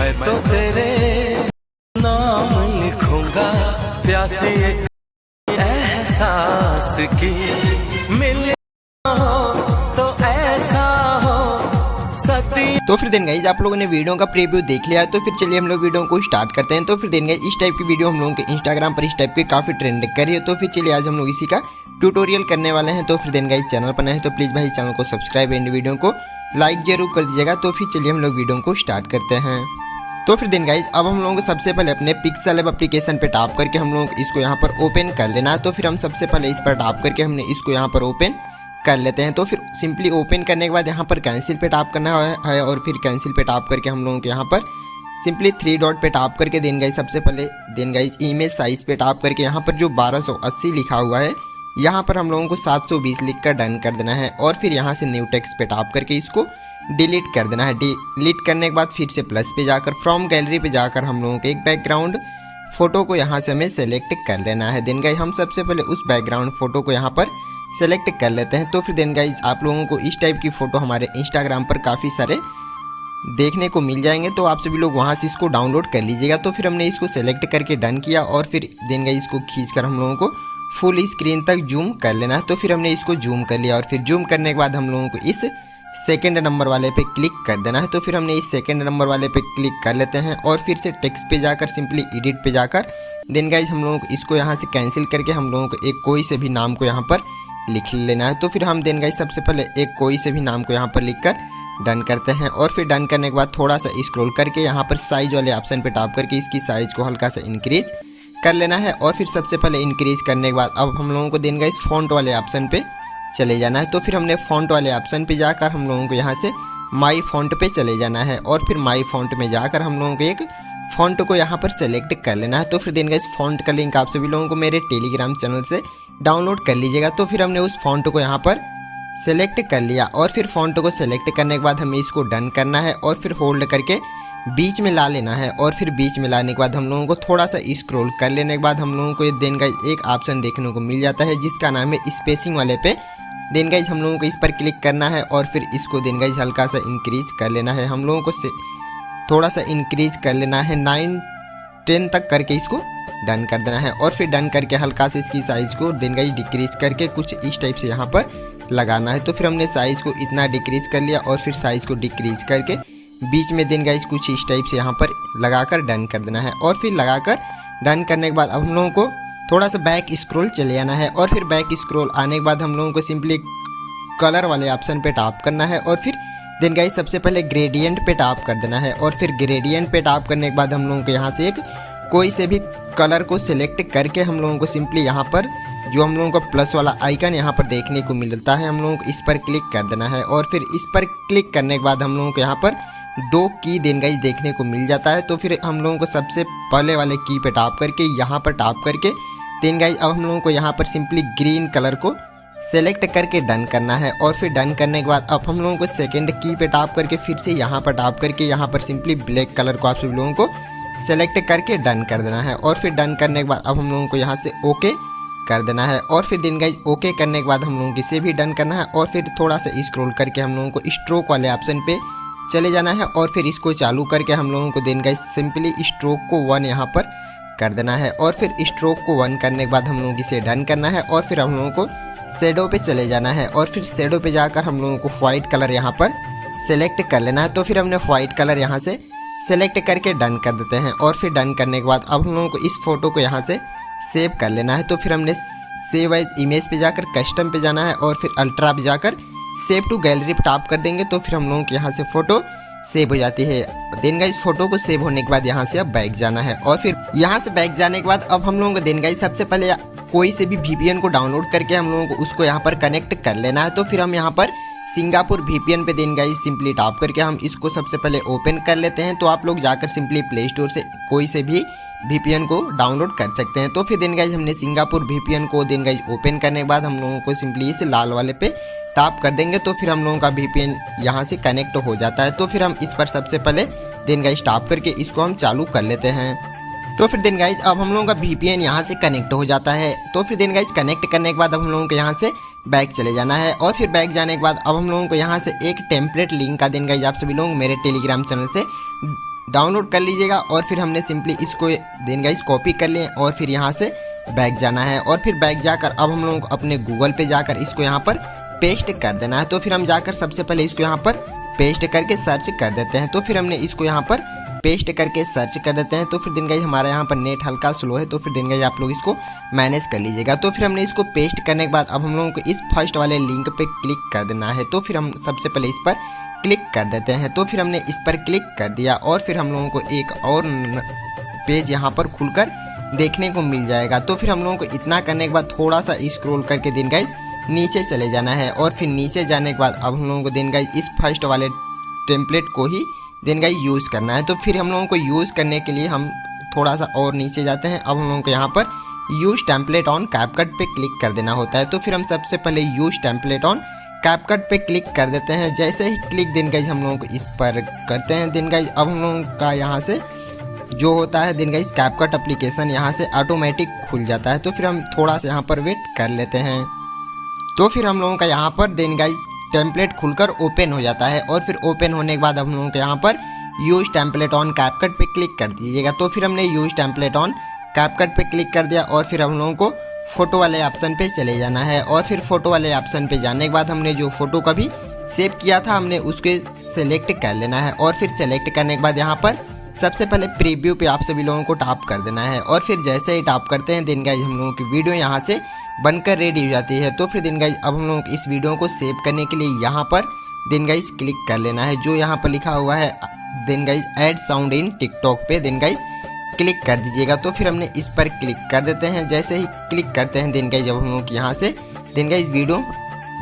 मैं तो तेरे नाम लिखूंगा प्यासे एक एहसास की मिले तो ऐसा हो सती। तो फिर देन गाइज आप लोगों ने वीडियो का प्रीव्यू देख लिया, तो फिर चलिए हम लोग वीडियो को स्टार्ट करते हैं। तो फिर देन गाइज इस टाइप की वीडियो हम लोगों के इंस्टाग्राम पर इस टाइप की काफी ट्रेंड कर रही है। तो फिर चलिए आज हम लोग इसी का ट्यूटोरियल करने वाले हैं। तो फिर देन गाइज चैनल पर नए हैं तो प्लीज भाई चैनल को सब्सक्राइब एंड वीडियो को लाइक जरूर कर दीजिएगा। तो फिर चलिए हम लोग वीडियो को स्टार्ट करते हैं। तो फिर देन गाइज अब हम लोगों को सबसे पहले अपने पिक्सेल ऐप एप्लीकेशन पे टैप करके हम लोग इसको यहाँ पर ओपन कर लेना है। तो फिर हम सबसे पहले इस पर टैप करके हमने इसको यहाँ पर ओपन कर लेते हैं। तो फिर सिंपली ओपन करने के बाद यहाँ पर कैंसिल पे टैप करना है और फिर कैंसिल पे टैप करके हम लोगों को यहाँ पर सिंपली 3 डॉट पे टैप करके देन गाइज सबसे पहले देन गाइज इमेज साइज पे टैप करके यहाँ पर जो 1280 लिखा हुआ है यहाँ पर हम लोगों को 720 लिख कर डन कर देना है। और फिर यहाँ से न्यू टेक्स्ट पे टैप करके इसको डिलीट कर देना है। डिलीट करने के बाद फिर से प्लस पे जाकर फ्रॉम गैलरी पे जाकर हम लोगों को एक बैकग्राउंड फोटो को यहाँ से हमें सेलेक्ट कर लेना है। देन गाइज हम सबसे पहले उस बैकग्राउंड फोटो को यहाँ पर सेलेक्ट कर लेते हैं। तो फिर देन गाइज आप लोगों को इस टाइप की फ़ोटो हमारे इंस्टाग्राम पर काफ़ी सारे देखने को मिल जाएंगे, तो आप सभी लोग वहाँ से इसको डाउनलोड कर लीजिएगा। तो फिर हमने इसको सेलेक्ट करके डन किया और फिर देन गाइज इसको खींचकर हम लोगों को फुल स्क्रीन तक जूम कर लेना है। तो फिर हमने इसको जूम कर लिया और फिर जूम करने के बाद हम लोगों को इस सेकंड नंबर वाले पे क्लिक कर देना है। तो फिर हमने इस सेकंड नंबर वाले पे क्लिक कर लेते हैं और फिर से टेक्स्ट पे जाकर सिंपली एडिट पे जाकर देन गाइज हम लोगों को इसको यहाँ से कैंसिल करके हम लोगों को एक कोई से भी नाम को यहाँ पर लिख लेना है। तो फिर हम देन गाइज सबसे पहले एक कोई से भी नाम को यहाँ पर लिखकर डन करते हैं और फिर डन करने के बाद थोड़ा सा स्क्रॉल करके यहाँ पर साइज वाले ऑप्शन पे टैप करके इसकी साइज को हल्का सा इंक्रीज कर लेना है। और फिर सबसे पहले इंक्रीज करने के बाद अब हम लोगों को देन गाइज फॉन्ट वाले ऑप्शन पे चले जाना है। तो फिर हमने फॉन्ट वाले ऑप्शन पे जाकर हम लोगों को यहाँ से माई फॉन्ट पे चले जाना है और फिर माई फॉन्ट में जाकर हम लोगों को एक फॉन्ट को यहाँ पर सेलेक्ट कर लेना है। तो फिर देन गाइज फॉन्ट का लिंक आप सभी लोगों को मेरे टेलीग्राम चैनल से डाउनलोड कर लीजिएगा। तो फिर हमने उस फॉन्ट को यहाँ पर सेलेक्ट कर लिया और फिर फॉन्ट को सेलेक्ट करने के बाद हमें इसको डन करना है और फिर होल्ड करके बीच में ला लेना है। और फिर बीच में लाने के बाद हम लोगों को थोड़ा सा स्क्रॉल कर लेने के बाद हम लोगों को ये देन गाइज एक ऑप्शन देखने को मिल जाता है जिसका नाम है स्पेसिंग वाले पे देन गाइज हम लोगों को इस पर क्लिक करना है और फिर इसको देन गाइज हल्का सा इंक्रीज कर लेना है। हम लोगों को थोड़ा सा इंक्रीज कर लेना है 9-10 तक करके इसको डन कर देना है। और फिर डन करके हल्का से इसकी साइज़ को देन गाइज डिक्रीज करके कुछ इस टाइप से यहाँ पर लगाना है। तो फिर हमने साइज़ को इतना डिक्रीज कर लिया और फिर साइज़ को डिक्रीज करके बीच में देन गाइज कुछ इस टाइप से यहाँ पर लगाकर डन कर देना है। और फिर लगाकर डन करने के बाद अब हम लोगों को थोड़ा सा बैक स्क्रॉल चले आना है और फिर बैक स्क्रॉल आने के बाद हम लोगों को सिंपली कलर वाले ऑप्शन पे टैप करना है और फिर देन गाइज सबसे पहले ग्रेडियंट पे टैप कर देना है। और फिर ग्रेडियंट पे टैप करने के बाद हम लोगों को यहाँ से एक कोई से भी कलर को सिलेक्ट करके हम लोगों को सिंपली यहाँ पर जो हम लोगों को प्लस वाला आइकन यहाँ पर देखने को मिलता है हम लोगों को इस पर क्लिक कर देना है। और फिर इस पर क्लिक करने के बाद हम लोगों को यहाँ पर 2 की देन गाइज देखने को मिल जाता है। तो फिर हम लोगों को सबसे पहले वाले की पे टैप करके यहाँ पर टैप करके देन गाइज अब हम लोगों को यहाँ पर सिंपली ग्रीन कलर को सेलेक्ट करके डन करना है। और फिर डन करने के बाद अब हम लोगों को सेकंड की पे टैप करके फिर से यहाँ पर टैप करके यहाँ पर सिंपली ब्लैक कलर को आप सभी लोगों को सेलेक्ट करके डन कर देना है। और फिर डन करने के बाद अब हम लोगों को यहाँ से ओके कर देना है। और फिर देन गाइज ओके करने के बाद हम लोगों को इसे भी डन करना है और फिर थोड़ा सा स्क्रॉल करके हम लोगों को स्ट्रोक वाले ऑप्शन पे चले जाना है और फिर इसको चालू करके हम लोगों को देन गाइज सिंपली स्ट्रोक को 1 यहाँ पर कर देना है। और फिर स्ट्रोक को 1 करने के बाद हम लोगों को इसे डन करना है और फिर हम लोगों को शेडो पे चले जाना है और फिर शेडो पे जाकर हम लोगों को व्हाइट कलर यहाँ पर सेलेक्ट कर लेना है। तो फिर हमने व्हाइट कलर यहाँ से सेलेक्ट करके डन कर देते हैं। और फिर डन करने के बाद अब हम लोगों को इस फोटो को यहाँ से सेव कर लेना है। तो फिर हमने सेव एज इमेज पे जाकर कस्टम पे जाना है और फिर अल्ट्रा पे जाकर सेव टू गैलरी पे टैप कर देंगे। तो फिर हम लोगों को यहाँ से फ़ोटो सेव हो जाती है। देन गाइज फोटो को सेव होने के बाद यहाँ से अब बैक जाना है और फिर यहाँ से बैक जाने के बाद अब हम लोगों को देन गाइज सबसे पहले कोई से भी VPN को डाउनलोड करके हम लोगों को उसको यहाँ पर कनेक्ट कर लेना है। तो फिर हम यहाँ पर सिंगापुर VPN पे देन गाइज सिंपली टैप करके हम इसको सबसे पहले ओपन कर लेते हैं। तो आप लोग जाकर सिंपली प्ले स्टोर से कोई से भी VPN को डाउनलोड कर सकते हैं। तो फिर देन गाइज हमने सिंगापुर VPN को देन गाइज ओपन करने के बाद हम लोगों को सिंपली इस लाल वाले पे टैप कर देंगे। तो फिर हम लोगों का VPN यहाँ से कनेक्ट हो जाता है। तो फिर हम इस पर सबसे पहले देन गाइज टैप करके इसको हम चालू कर लेते हैं। तो फिर देन गाइज अब हम लोगों का VPN यहाँ से कनेक्ट हो जाता है। तो फिर देन गाइज कनेक्ट करने के बाद अब हम लोगों को यहाँ से बैक चले जाना है और फिर बैक जाने के बाद अब हम लोगों को यहाँ से एक टेम्पलेट लिंक का देन गाइज आप सभी लोग मेरे टेलीग्राम चैनल से डाउनलोड कर लीजिएगा। और फिर हमने सिंपली इसको देन गाइस कॉपी कर लिए और फिर यहाँ से बैक जाना है। और फिर बैक जाकर अब हम लोगों को अपने गूगल पे जाकर इसको यहाँ पर पेस्ट कर देना है। तो फिर हम जाकर सबसे पहले इसको यहाँ पर पेस्ट करके सर्च कर देते हैं। तो फिर हमने इसको यहाँ पर पेस्ट करके सर्च कर देते हैं। तो फिर दिन गाइस हमारा यहाँ पर नेट हल्का स्लो है, तो फिर दिन गाइस आप लोग इसको मैनेज कर लीजिएगा। तो फिर हमने इसको पेस्ट करने के बाद अब हम लोगों को इस फर्स्ट वाले लिंक पे क्लिक कर देना है। तो फिर हम सबसे पहले इस पर क्लिक कर देते हैं। तो फिर हमने इस पर क्लिक कर दिया और फिर हम लोगों को एक और पेज यहाँ पर खुलकर देखने को मिल जाएगा। तो फिर हम लोगों को इतना करने के बाद थोड़ा सा स्क्रॉल करके दिन गाइस नीचे चले जाना है। और फिर नीचे जाने के बाद अब हम लोगों को दिन गाइस इस फर्स्ट वाले टेम्पलेट को ही दिन गाइस यूज़ करना है। तो फिर हम लोगों को यूज़ करने के लिए हम थोड़ा सा और नीचे जाते हैं। अब हम लोगों को यहाँ पर यूज़ टेम्पलेट ऑन कैपकट पे क्लिक कर देना होता है। तो फिर हम सबसे पहले यूज़ टेम्पलेट ऑन कैपकट पे क्लिक कर देते हैं। जैसे ही क्लिक दिन गाइस हम लोगों को इस पर करते हैं दिन गाइस अब हम लोगों का यहाँ से जो होता है दिन गाइस कैपकट एप्लीकेशन यहाँ से ऑटोमेटिक खुल जाता है। तो फिर हम थोड़ा सा यहाँ पर वेट कर लेते हैं। तो फिर हम लोगों का यहाँ पर दिन गाइस टेम्पलेट खुलकर ओपन हो जाता है। और फिर ओपन होने के बाद हम लोगों को यहाँ पर यूज़ टेम्पलेट ऑन कैपकट पे क्लिक कर दीजिएगा। तो फिर हमने यूज़ टेम्पलेट ऑन कैपकट पे क्लिक कर दिया और फिर हम लोगों को फ़ोटो वाले ऑप्शन पे चले जाना है। और फिर फ़ोटो वाले ऑप्शन पे जाने के बाद हमने जो फ़ोटो कभी सेव किया था हमने उसको सेलेक्ट कर लेना है। और फिर सेलेक्ट करने के बाद यहाँ पर सबसे पहले प्रीव्यू पे आप सभी लोगों को टैप कर देना है। और फिर जैसे ही टैप करते हैं दिन गाइस हम लोगों की वीडियो यहाँ से बनकर रेडी हो जाती है। तो फिर दिन गाइस अब हम लोग इस वीडियो को सेव करने के लिए यहाँ पर दिन गाइस क्लिक कर लेना है। जो यहाँ पर लिखा हुआ है दिन guys add sound in TikTok पे दिन गाइस क्लिक कर दीजिएगा। तो फिर हमने इस पर क्लिक कर देते हैं। जैसे ही क्लिक करते हैं दिन गाइस जब हम लोग यहाँ से दिन गाइस वीडियो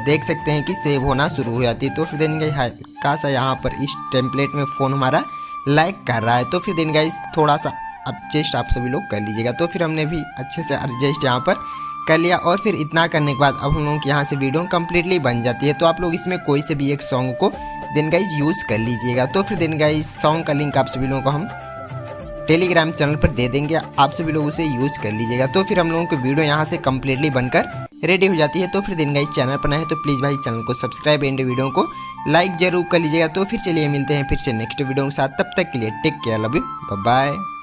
देख सकते हैं कि सेव होना शुरू हो जाती है। तो फिर दिन गाइस हल्का सा यहाँ पर इस टेम्पलेट में फ़ोन हमारा लाइक कर रहा है। तो फिर दिन गाइस थोड़ा सा एडजस्ट आप सभी लोग कर लीजिएगा। तो फिर हमने भी अच्छे से एडजस्ट यहाँ पर कर लिया। और फिर इतना करने के बाद अब हम लोगों की यहाँ से वीडियो कम्प्लीटली बन जाती है। तो आप लोग इसमें कोई से भी एक सॉन्ग को दिन गाइस यूज़ कर लीजिएगा। तो फिर दिन गाइस सॉन्ग का लिंक आप सभी लोगों को हम टेलीग्राम चैनल पर दे देंगे, आप सभी लोग उसे यूज़ कर लीजिएगा। तो फिर हम लोगों की वीडियो यहाँ से कम्प्लीटली बनकर रेडी हो जाती है। तो फिर दिन गाइस चैनल पर नए हैं तो प्लीज़ भाई चैनल को सब्सक्राइब एंड वीडियो को लाइक जरूर कर लीजिएगा। तो फिर चलिए मिलते हैं फिर से नेक्स्ट वीडियो के साथ, तब तक के लिए take care, love you, bye bye.